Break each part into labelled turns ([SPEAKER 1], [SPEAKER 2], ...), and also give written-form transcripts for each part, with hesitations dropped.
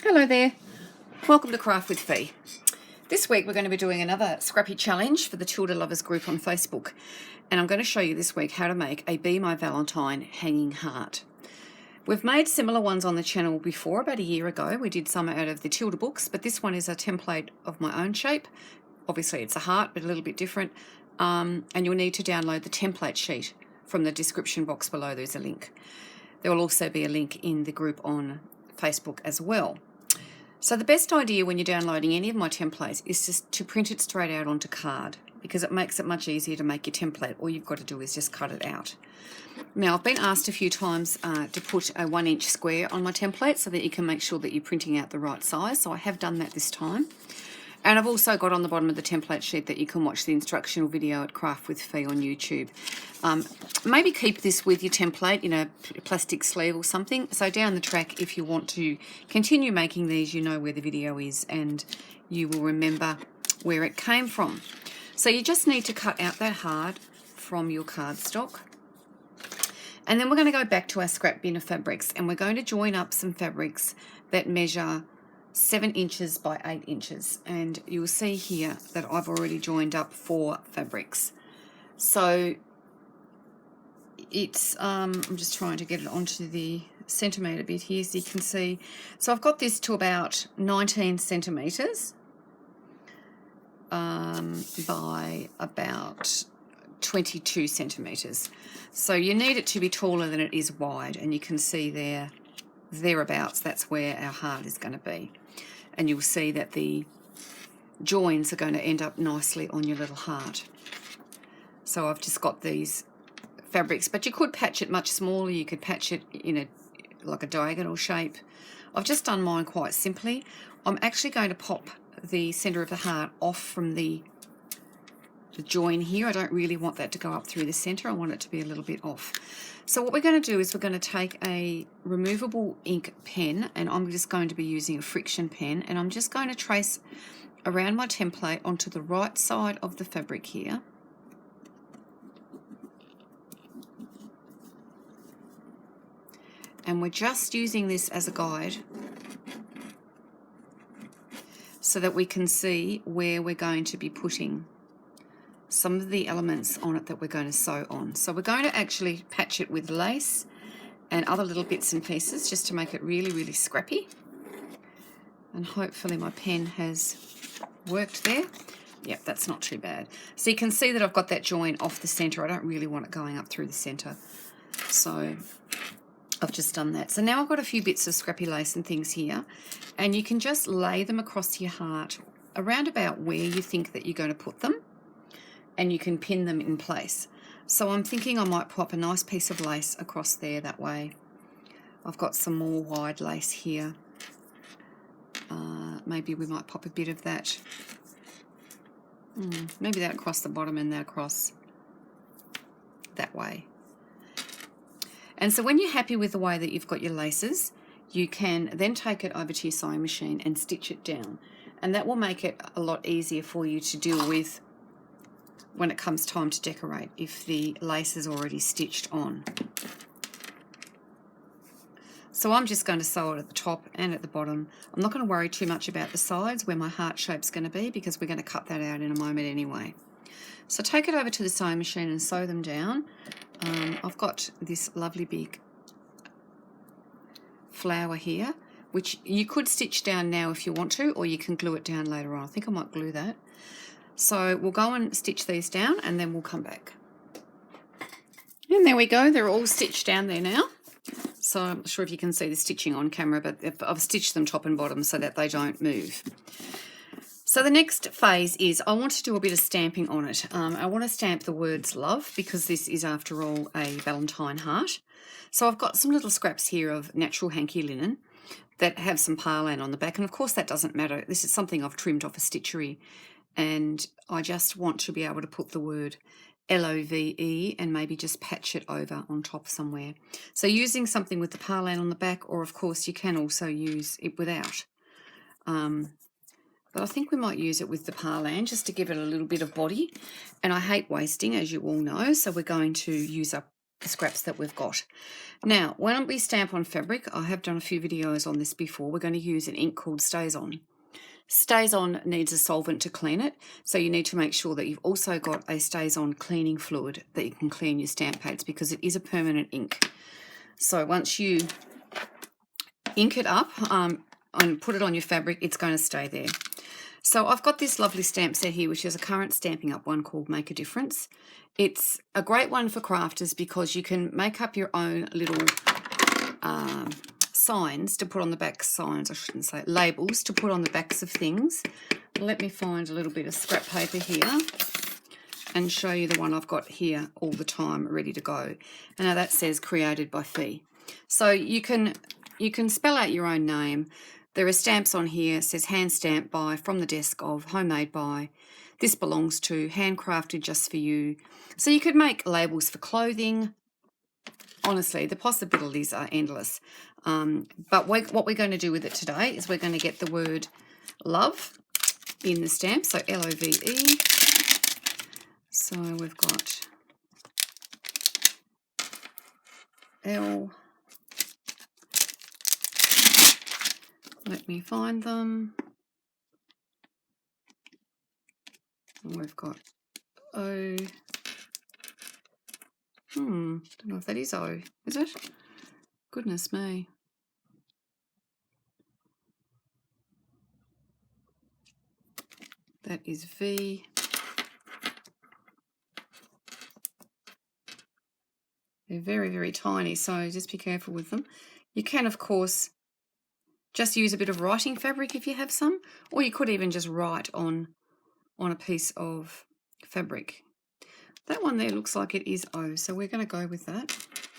[SPEAKER 1] Hello there, welcome to Craft with Fee. This week we're going to be doing another Scrappy challenge for the Tilda Lovers group on Facebook, and I'm going to show you this week how to make a Be My Valentine hanging heart. We've made similar ones on the channel before, about a year ago. We did some out of the Tilda books, but this one is a template of my own shape. Obviously it's a heart, but a little bit different, and you'll need to download the template sheet from the description box below. There's a link. There will also be a link in the group on Facebook as well. So the best idea when you're downloading any of my templates is just to print it straight out onto card, because it makes it much easier to make your template. All you've got to do is just cut it out. Now, I've been asked a few times to put a 1-inch square on my template so that you can make sure that you're printing out the right size. So I have done that this time. And I've also got on the bottom of the template sheet that you can watch the instructional video at Craft with Fee on YouTube. Maybe keep this with your template in a plastic sleeve or something. So down the track, if you want to continue making these, you know where the video is and you will remember where it came from. So you just need to cut out that heart from your cardstock. And then we're going to go back to our scrap bin of fabrics, and we're going to join up some fabrics that measure 7 inches by 8 inches, and you'll see here that I've already joined up 4 fabrics. So it's I'm just trying to get it onto the centimetre bit here so you can see. So I've got this to about 19 centimetres by about 22 centimetres. So you need it to be taller than it is wide, and you can see there, thereabouts, that's where our heart is going to be. And you'll see that the joins are going to end up nicely on your little heart. So I've just got these fabrics, but you could patch it much smaller. You could patch it in like a diagonal shape. I've just done mine quite simply. I'm actually going to pop the centre of the heart off from the join here. I don't really want that to go up through the centre. I want it to be a little bit off. So what we're going to do is we're going to take a removable ink pen, and I'm just going to be using a friction pen, and I'm just going to trace around my template onto the right side of the fabric here. And we're just using this as a guide so that we can see where we're going to be putting some of the elements on it that we're going to sew on. So we're going to actually patch it with lace and other little bits and pieces just to make it really, really scrappy. And hopefully my pen has worked there. Yep, that's not too bad. So you can see that I've got that join off the centre. I don't really want it going up through the centre. So I've just done that. So now I've got a few bits of scrappy lace and things here, and you can just lay them across your heart around about where you think that you're going to put them, and you can pin them in place. So I'm thinking I might pop a nice piece of lace across there that way. I've got some more wide lace here. Maybe we might pop a bit of that. Maybe that across the bottom and that across that way. And so when you're happy with the way that you've got your laces, you can then take it over to your sewing machine and stitch it down. And that will make it a lot easier for you to deal with when it comes time to decorate, if the lace is already stitched on. So I'm just going to sew it at the top and at the bottom. I'm not going to worry too much about the sides where my heart shape's going to be, because we're going to cut that out in a moment anyway. So take it over to the sewing machine and sew them down. I've got this lovely big flower here, which you could stitch down now if you want to, or you can glue it down later on. I think I might glue that. So we'll go and stitch these down, and then we'll come back. And there we go, they're all stitched down there now. So I'm not sure if you can see the stitching on camera, but I've stitched them top and bottom so that they don't move. So the next phase is I want to do a bit of stamping on it. I want to stamp the words love, because this is, after all, a Valentine heart. So I've got some little scraps here of natural hanky linen that have some parlan on the back, and of course that doesn't matter. This is something I've trimmed off a stitchery, and I just want to be able to put the word LOVE and maybe just patch it over on top somewhere. So using something with the parlan on the back, or of course you can also use it without. But I think we might use it with the parlan just to give it a little bit of body. And I hate wasting, as you all know, so we're going to use up the scraps that we've got. Now, when we stamp on fabric, I have done a few videos on this before, we're going to use an ink called StazOn. StazOn needs a solvent to clean it, so you need to make sure that you've also got a StazOn cleaning fluid that you can clean your stamp pads, because it is a permanent ink. So once you ink it up and put it on your fabric, it's going to stay there. So I've got this lovely stamp set here, which is a current Stampin' Up one called Make a Difference. It's a great one for crafters because you can make up your own little signs to put on the back, signs I shouldn't say, labels to put on the backs of things. Let me find a little bit of scrap paper here and show you the one I've got here all the time ready to go. And now that says created by Fee. So you can spell out your own name. There are stamps on here. It says hand stamped by, from the desk of, homemade by, this belongs to, handcrafted just for you. So you could make labels for clothing. Honestly, the possibilities are endless. But what we're going to do with it today is we're going to get the word love in the stamp. So L-O-V-E. So we've got L. Let me find them. And we've got O. Don't know if that is O, is it? Goodness me. That is V. They're very, very tiny, so just be careful with them. You can, of course, just use a bit of writing fabric if you have some, or you could even just write on a piece of fabric. That one there looks like it is O, so we're going to go with that.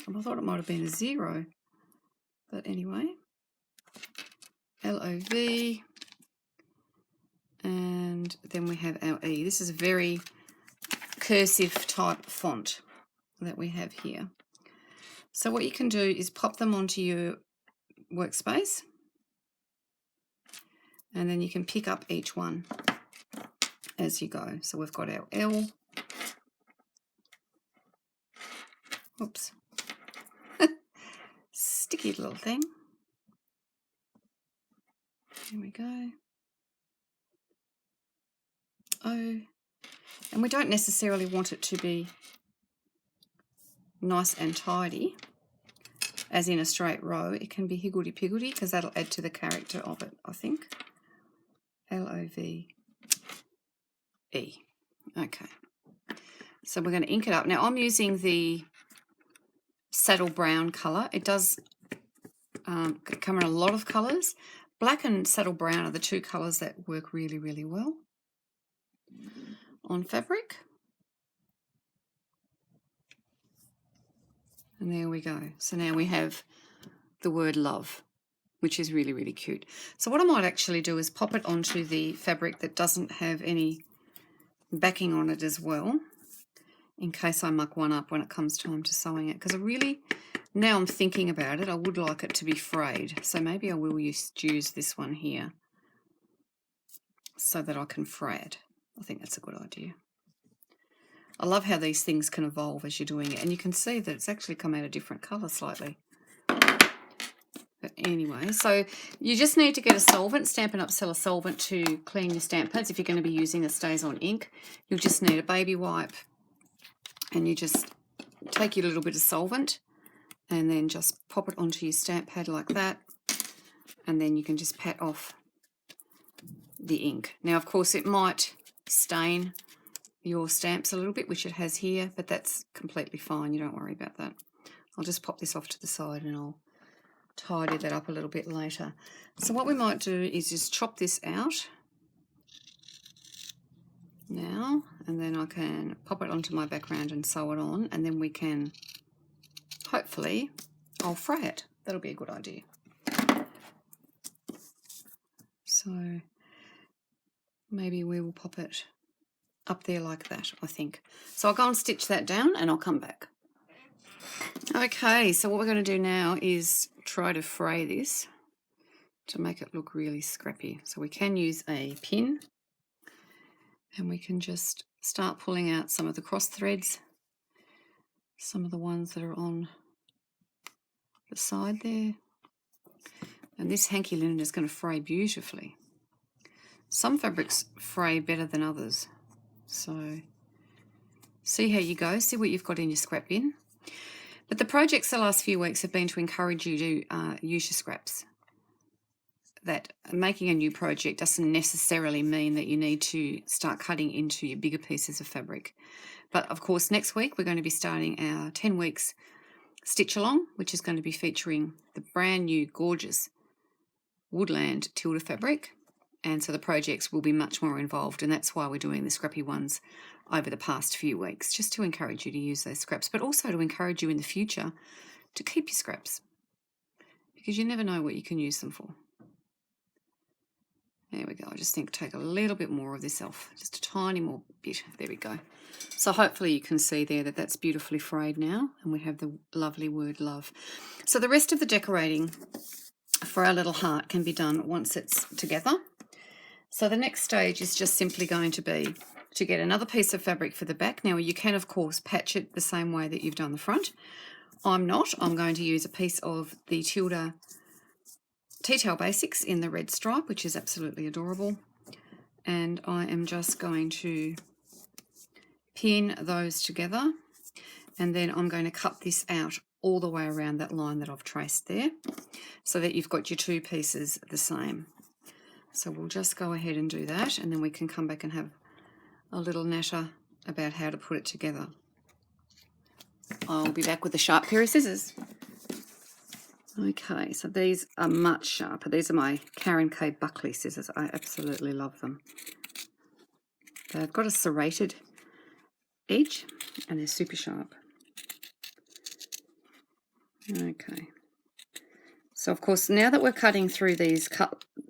[SPEAKER 1] I thought it might have been a 0, but anyway. L-O-V, and then we have our E. This is a very cursive type font that we have here. So what you can do is pop them onto your workspace, and then you can pick up each one as you go. So we've got our L. Oops. Sticky little thing. Here we go. O. And we don't necessarily want it to be nice and tidy, as in a straight row. It can be higgledy-piggledy because that'll add to the character of it, I think. L-O-V-E. Okay. So we're going to ink it up. Now I'm using the saddle brown colour. It does come in a lot of colours. Black and saddle brown are the two colours that work really, really well on fabric. And there we go. So now we have the word love, which is really, really cute. So what I might actually do is pop it onto the fabric that doesn't have any backing on it as well, in case I muck one up when it comes time to sewing it. Because I really, now I'm thinking about it, I would like it to be frayed. So maybe I will use this one here so that I can fray it. I think that's a good idea. I love how these things can evolve as you're doing it. And you can see that it's actually come out a different colour slightly. But anyway, so you just need to get a solvent. Stampin' Up sell a solvent to clean your stamp pads. If you're going to be using a StazOn ink, you'll just need a baby wipe. And you just take your little bit of solvent and then just pop it onto your stamp pad like that. And then you can just pat off the ink. Now, of course, it might stain your stamps a little bit, which it has here, but that's completely fine. You don't worry about that. I'll just pop this off to the side and I'll tidy that up a little bit later. So what we might do is just chop this out now, and then I can pop it onto my background and sew it on, and then we can, hopefully, I'll fray it. That'll be a good idea. So maybe we will pop it up there like that, I think. So I'll go and stitch that down and I'll come back. Okay, so what we're going to do now is try to fray this to make it look really scrappy. So we can use a pin and we can just start pulling out some of the cross threads some of the ones that are on the side there. And this hanky linen is going to fray beautifully. Some fabrics fray better than others. So see how you go, see what you've got in your scrap bin. But the projects the last few weeks have been to encourage you to use your scraps. That making a new project doesn't necessarily mean that you need to start cutting into your bigger pieces of fabric. But of course, next week we're going to be starting our 10 weeks stitch along, which is going to be featuring the brand new gorgeous Woodland Tilda fabric. And so the projects will be much more involved, and that's why we're doing the scrappy ones over the past few weeks, just to encourage you to use those scraps, but also to encourage you in the future to keep your scraps, because you never know what you can use them for. There we go. I just think take a little bit more of this off, just a tiny more bit. There we go. So hopefully you can see there that that's beautifully frayed now, and we have the lovely word love. So the rest of the decorating for our little heart can be done once it's together. So the next stage is just simply going to be to get another piece of fabric for the back. Now you can of course patch it the same way that you've done the front. I'm not. I'm going to use a piece of the Tilda Tea Towel Basics in the red stripe, which is absolutely adorable. And I am just going to pin those together, and then I'm going to cut this out all the way around that line that I've traced there, so that you've got your two pieces the same. So we'll just go ahead and do that, and then we can come back and have a little natter about how to put it together. I'll be back with a sharp pair of scissors. Okay, so these are much sharper. These are my Karen K. Buckley scissors. I absolutely love them. They've got a serrated edge and they're super sharp. Okay. So of course, now that we're cutting through these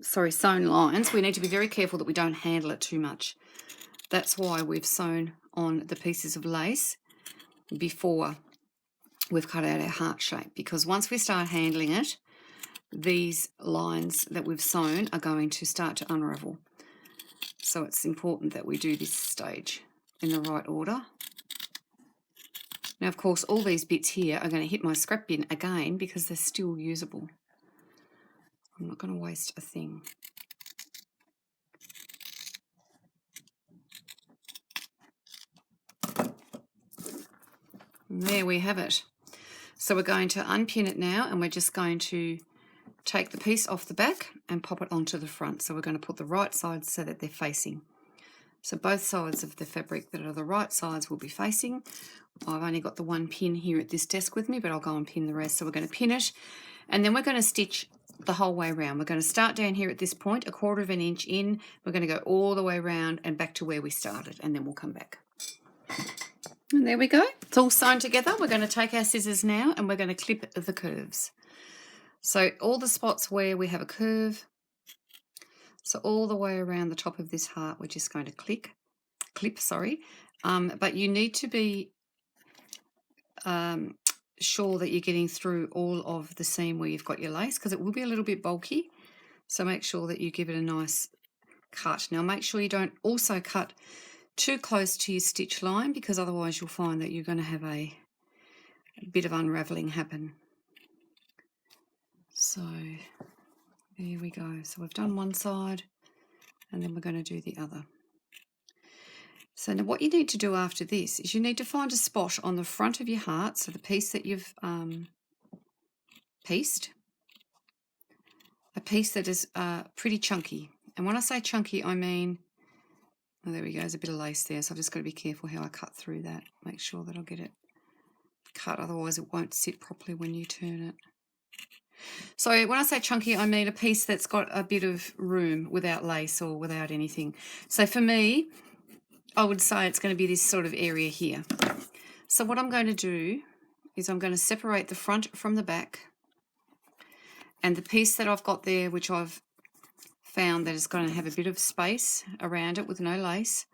[SPEAKER 1] sewn lines, we need to be very careful that we don't handle it too much. That's why we've sewn on the pieces of lace before we've cut out our heart shape, because once we start handling it, these lines that we've sewn are going to start to unravel. So it's important that we do this stage in the right order. Now, of course, all these bits here are going to hit my scrap bin again because they're still usable. I'm not going to waste a thing. And there we have it. So we're going to unpin it now, and we're just going to take the piece off the back and pop it onto the front. So we're going to put the right sides so that they're facing. So both sides of the fabric that are the right sides will be facing. I've only got the one pin here at this desk with me, but I'll go and pin the rest. So we're going to pin it, and then we're going to stitch the whole way around. We're going to start down here at this point, 1/4 of an inch in. We're going to go all the way around and back to where we started, and then we'll come back. And there we go. It's all sewn together. We're going to take our scissors now, and we're going to clip the curves. So all the spots where we have a curve, so all the way around the top of this heart, we're just going to clip. But you need to be sure that you're getting through all of the seam where you've got your lace, because it will be a little bit bulky. So make sure that you give it a nice cut. Now make sure you don't also cut too close to your stitch line, because otherwise you'll find that you're going to have a bit of unraveling happen. So there we go. So we've done one side, and then we're going to do the other. So now what you need to do after this is you need to find a spot on the front of your heart, so the piece that you've pieced, a piece that is pretty chunky. And when I say chunky, I mean, oh, there we go, there's a bit of lace there, so I've just got to be careful how I cut through that. Make sure that I'll get it cut, otherwise it won't sit properly when you turn it. So when I say chunky, I mean a piece that's got a bit of room without lace or without anything. So for me, I would say it's going to be this sort of area here. So what I'm going to do is I'm going to separate the front from the back, and the piece that I've got there, which I've found that is going to have a bit of space around it with no lace,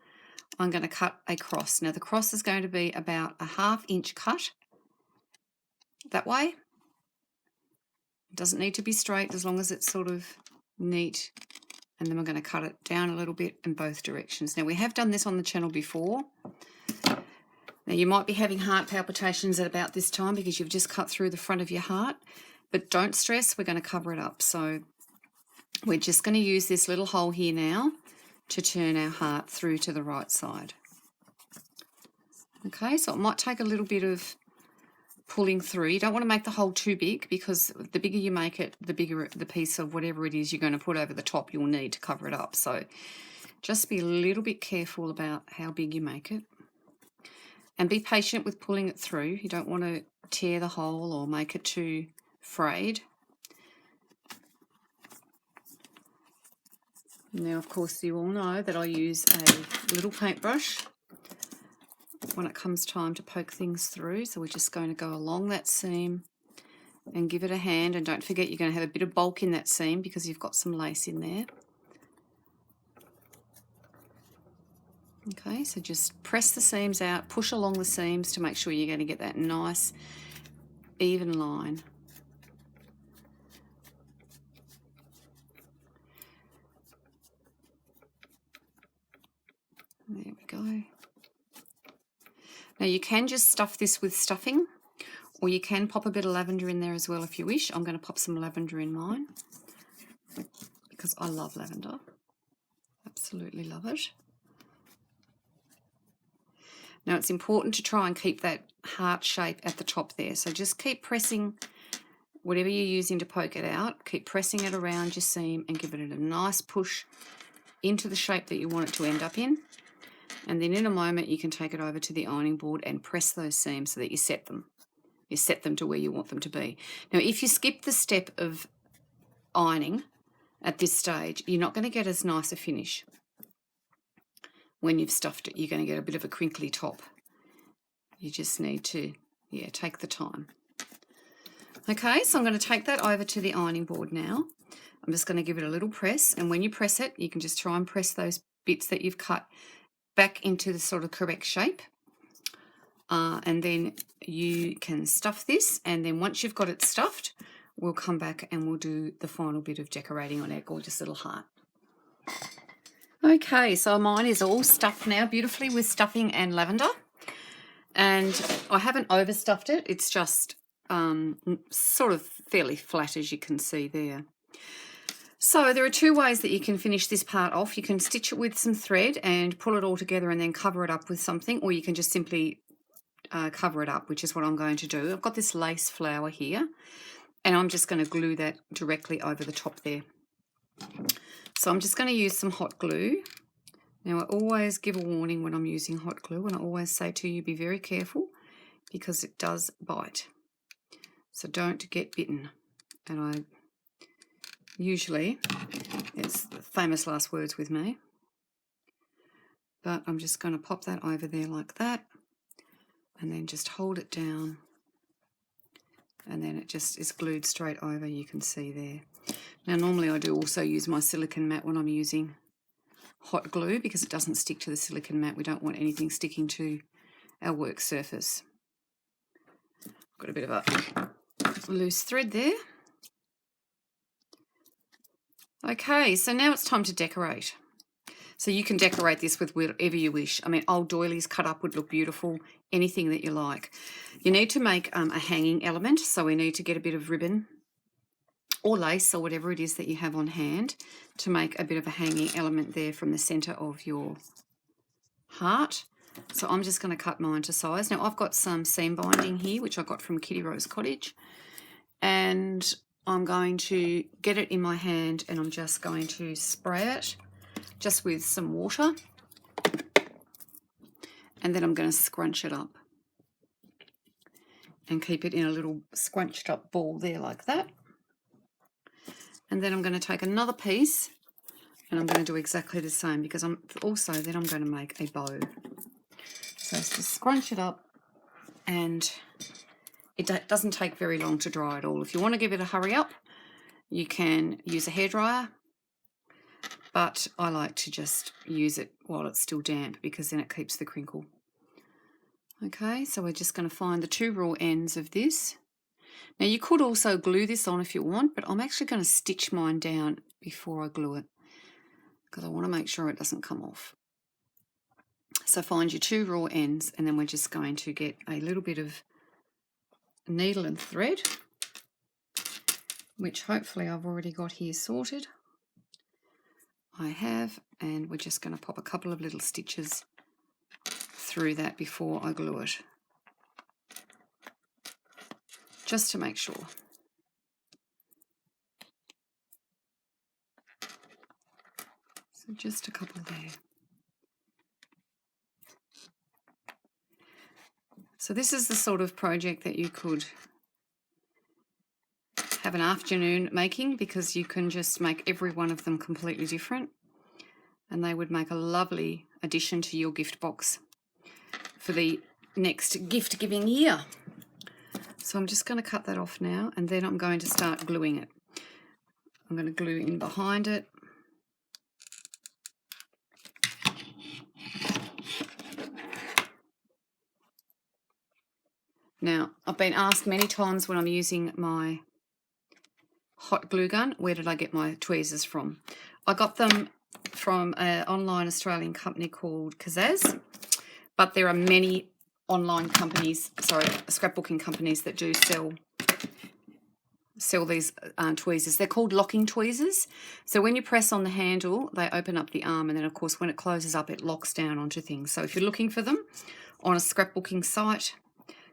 [SPEAKER 1] I'm going to cut a cross. Now the cross is going to be about a 1/2 inch cut that way. It doesn't need to be straight as long as it's sort of neat. And then we're going to cut it down a little bit in both directions. Now we have done this on the channel before, Now you might be having heart palpitations at about this time because you've just cut through the front of your heart, but don't stress, we're going to cover it up. So we're just going to use this little hole here now to turn our heart through to the right side. Okay, so it might take a little bit of pulling through. You don't want to make the hole too big, because the bigger you make it, the bigger the piece of whatever it is you're going to put over the top you'll need to cover it up. So just be a little bit careful about how big you make it. And be patient with pulling it through. You don't want to tear the hole or make it too frayed. Now, of course, you all know that I use a little paintbrush when it comes time to poke things through. So we're just going to go along that seam and give it a hand. And don't forget, you're going to have a bit of bulk in that seam because you've got some lace in there. Okay, so just press the seams out, push along the seams to make sure you're going to get that nice even line. There we go. Now you can just stuff this with stuffing, or you can pop a bit of lavender in there as well if you wish. I'm going to pop some lavender in mine because I love lavender. Absolutely love it. Now it's important to try and keep that heart shape at the top there. So just keep pressing whatever you're using to poke it out. Keep pressing it around your seam and give it a nice push into the shape that you want it to end up in. And then in a moment you can take it over to the ironing board and press those seams so that you set them. You set them to where you want them to be. Now if you skip the step of ironing at this stage, you're not going to get as nice a finish. When you've stuffed it, you're going to get a bit of a crinkly top. You just need to, take the time. Okay, so I'm going to take that over to the ironing board now. I'm just going to give it a little press, and when you press it, you can just try and press those bits that you've cut back into the sort of correct shape. And then you can stuff this, and then once you've got it stuffed, we'll come back and we'll do the final bit of decorating on our gorgeous little heart. Okay, so mine is all stuffed now beautifully with stuffing and lavender, and I haven't overstuffed it. It's just sort of fairly flat, as you can see there. So there are two ways that you can finish this part off. You can stitch it with some thread and pull it all together and then cover it up with something, or you can just simply cover it up, which is what I'm going to do. I've got this lace flower here, and I'm just going to glue that directly over the top there. So I'm just going to use some hot glue. Now I always give a warning when I'm using hot glue, and I always say to you, be very careful because it does bite. So don't get bitten. And I usually, it's the famous last words with me, but I'm just going to pop that over there like that, and then just hold it down, and then it just is glued straight over, you can see there. Now normally I do also use my silicone mat when I'm using hot glue because it doesn't stick to the silicone mat. We don't want anything sticking to our work surface. Got a bit of a loose thread there. Okay, so now it's time to decorate. So you can decorate this with whatever you wish. I mean, old doilies cut up would look beautiful, anything that you like. You need to make a hanging element, so we need to get a bit of ribbon or lace or whatever it is that you have on hand to make a bit of a hanging element there from the centre of your heart. So I'm just going to cut mine to size. Now I've got some seam binding here, which I got from Kitty Rose Cottage, and I'm going to get it in my hand and I'm just going to spray it just with some water, and then I'm going to scrunch it up and keep it in a little scrunched up ball there like that. And then I'm going to take another piece and I'm going to do exactly the same, because I'm going to make a bow. So just scrunch it up, and it doesn't take very long to dry at all. If you want to give it a hurry up, you can use a hairdryer, but I like to just use it while it's still damp because then it keeps the crinkle. Okay, so we're just going to find the two raw ends of this. Now you could also glue this on if you want, but I'm actually going to stitch mine down before I glue it because I want to make sure it doesn't come off. So find your 2 raw ends, and then we're just going to get a little bit of needle and thread, which hopefully I've already got here sorted. I have, and we're just going to pop a couple of little stitches through that before I glue it, just to make sure. So just a couple there. So this is the sort of project that you could have an afternoon making, because you can just make every one of them completely different, and they would make a lovely addition to your gift box for the next gift giving year. So I'm just going to cut that off now, and then I'm going to start gluing it. I'm going to glue in behind it. Now, I've been asked many times when I'm using my hot glue gun, where did I get my tweezers from? I got them from an online Australian company called Kazaz, but there are many online companies, scrapbooking companies that do sell these tweezers. They're called locking tweezers. So when you press on the handle, they open up the arm, and then of course when it closes up, it locks down onto things. So if you're looking for them on a scrapbooking site,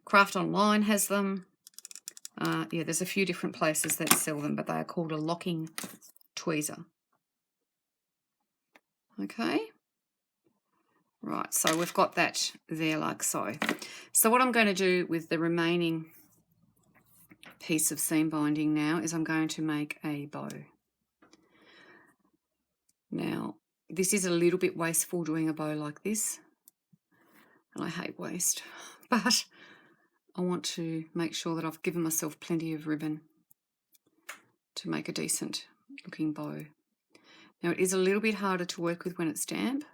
[SPEAKER 1] Craft Online has them. Yeah, there's a few different places that sell them, but they are called a locking tweezer. Okay. Right, so we've got that there like so. So what I'm going to do with the remaining piece of seam binding now is I'm going to make a bow. Now, this is a little bit wasteful doing a bow like this, and I hate waste, but I want to make sure that I've given myself plenty of ribbon to make a decent looking bow. Now, it is a little bit harder to work with when it's damp,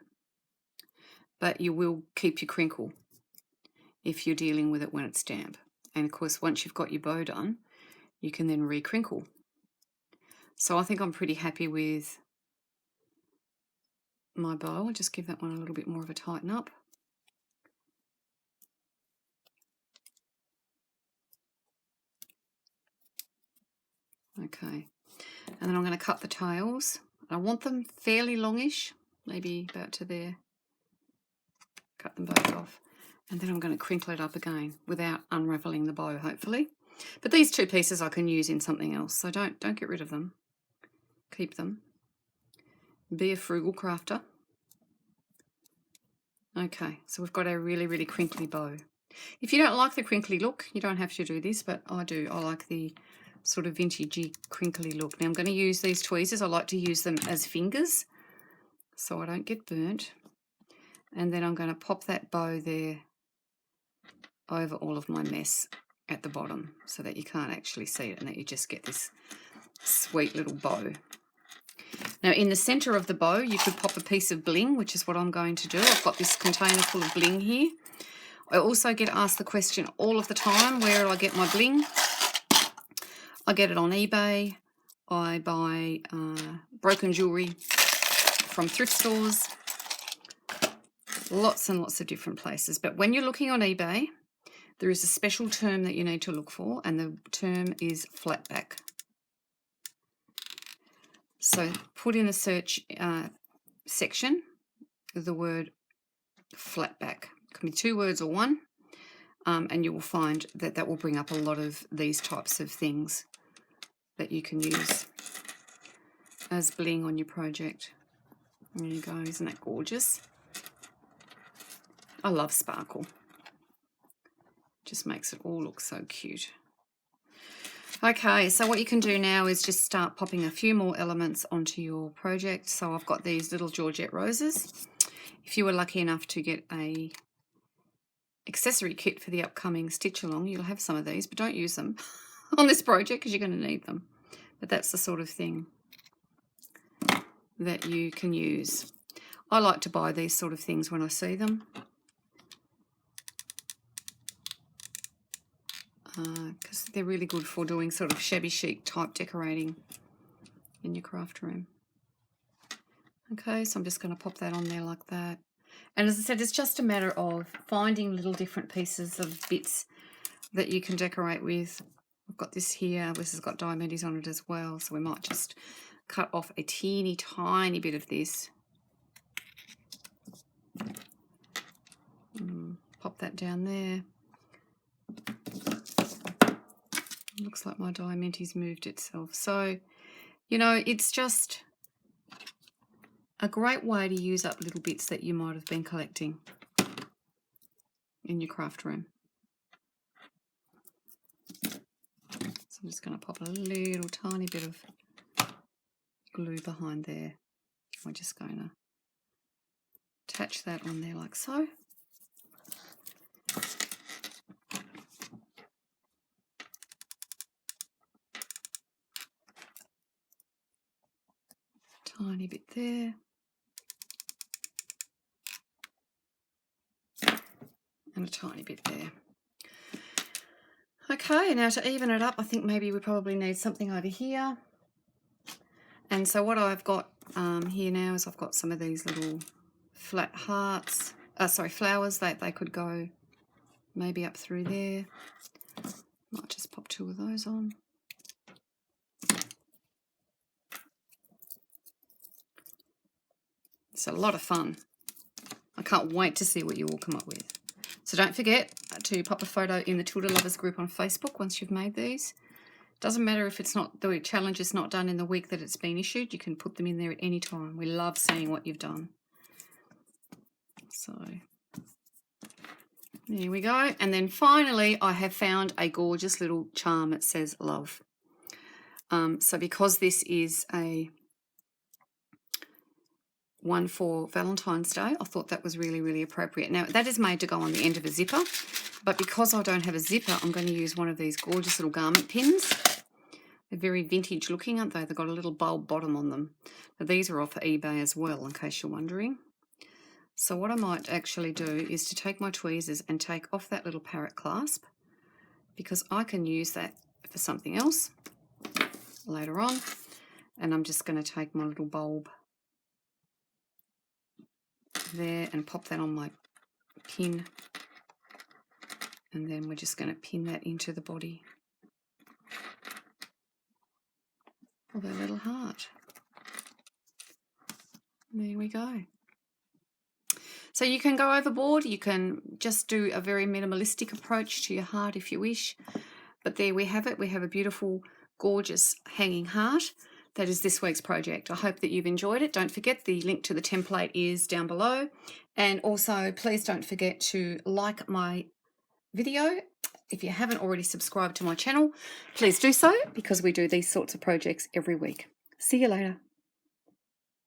[SPEAKER 1] but you will keep your crinkle if you're dealing with it when it's damp. And of course, once you've got your bow done, you can then re-crinkle. So I think I'm pretty happy with my bow. I'll just give that one a little bit more of a tighten up. Okay, and then I'm going to cut the tails. I want them fairly longish, maybe about to there. Cut them both off, and then I'm going to crinkle it up again without unraveling the bow, hopefully. But these 2 pieces I can use in something else, so don't get rid of them. Keep them. Be a frugal crafter. Okay, so we've got a really, really crinkly bow. If you don't like the crinkly look, you don't have to do this, but I do. I like the sort of vintagey, crinkly look. Now I'm going to use these tweezers. I like to use them as fingers so I don't get burnt. And then I'm going to pop that bow there over all of my mess at the bottom so that you can't actually see it, and that you just get this sweet little bow. Now in the center of the bow, you could pop a piece of bling, which is what I'm going to do. I've got this container full of bling here. I also get asked the question all of the time, where do I get my bling? I get it on eBay. I buy broken jewellery from thrift stores. Lots and lots of different places. But when you're looking on eBay, there is a special term that you need to look for, and the term is flatback. So put in the search section the word flatback. It can be 2 words or 1, and you will find that that will bring up a lot of these types of things that you can use as bling on your project. There you go, isn't that gorgeous? I love sparkle. Just makes it all look so cute. Okay, so what you can do now is just start popping a few more elements onto your project. So I've got these little Georgette roses. If you were lucky enough to get a accessory kit for the upcoming stitch along, you'll have some of these, but don't use them on this project because you're going to need them. But that's the sort of thing that you can use. I like to buy these sort of things when I see them, because they're really good for doing sort of shabby chic type decorating in your craft room. Okay, so I'm just going to pop that on there like that. And as I said, it's just a matter of finding little different pieces of bits that you can decorate with. I've got this here. This has got diamantes on it as well. So we might just cut off a teeny tiny bit of this. Pop that down there. Looks like my diamante's moved itself. So, you know, it's just a great way to use up little bits that you might have been collecting in your craft room. So I'm just going to pop a little tiny bit of glue behind there. We're just going to attach that on there like so. Tiny bit there. And a tiny bit there. Okay, now to even it up, I think maybe we probably need something over here. And so what I've got here now is I've got some of these little flat hearts, flowers. They could go maybe up through there. Might just pop 2 of those on. It's a lot of fun. I can't wait to see what you all come up with. So don't forget to pop a photo in the Tilda Lovers group on Facebook once you've made these. Doesn't matter if it's not, the challenge is not done in the week that it's been issued. You can put them in there at any time. We love seeing what you've done. So there we go. And then finally, I have found a gorgeous little charm that says love. So because this is a one for Valentine's Day, I thought that was really, really appropriate. Now, that is made to go on the end of a zipper, but because I don't have a zipper, I'm going to use one of these gorgeous little garment pins. They're very vintage looking, aren't they? They've got a little bulb bottom on them. Now, these are off eBay as well, in case you're wondering. So what I might actually do is to take my tweezers and take off that little parrot clasp, because I can use that for something else later on. And I'm just going to take my little bulb there and pop that on my pin, and then we're just going to pin that into the body of our little heart. There we go. So you can go overboard, you can just do a very minimalistic approach to your heart if you wish, but there we have it. We have a beautiful, gorgeous hanging heart. That is this week's project. I hope that you've enjoyed it. Don't forget the link to the template is down below. And also, please don't forget to like my video. If you haven't already subscribed to my channel, please do so, because we do these sorts of projects every week. See you later.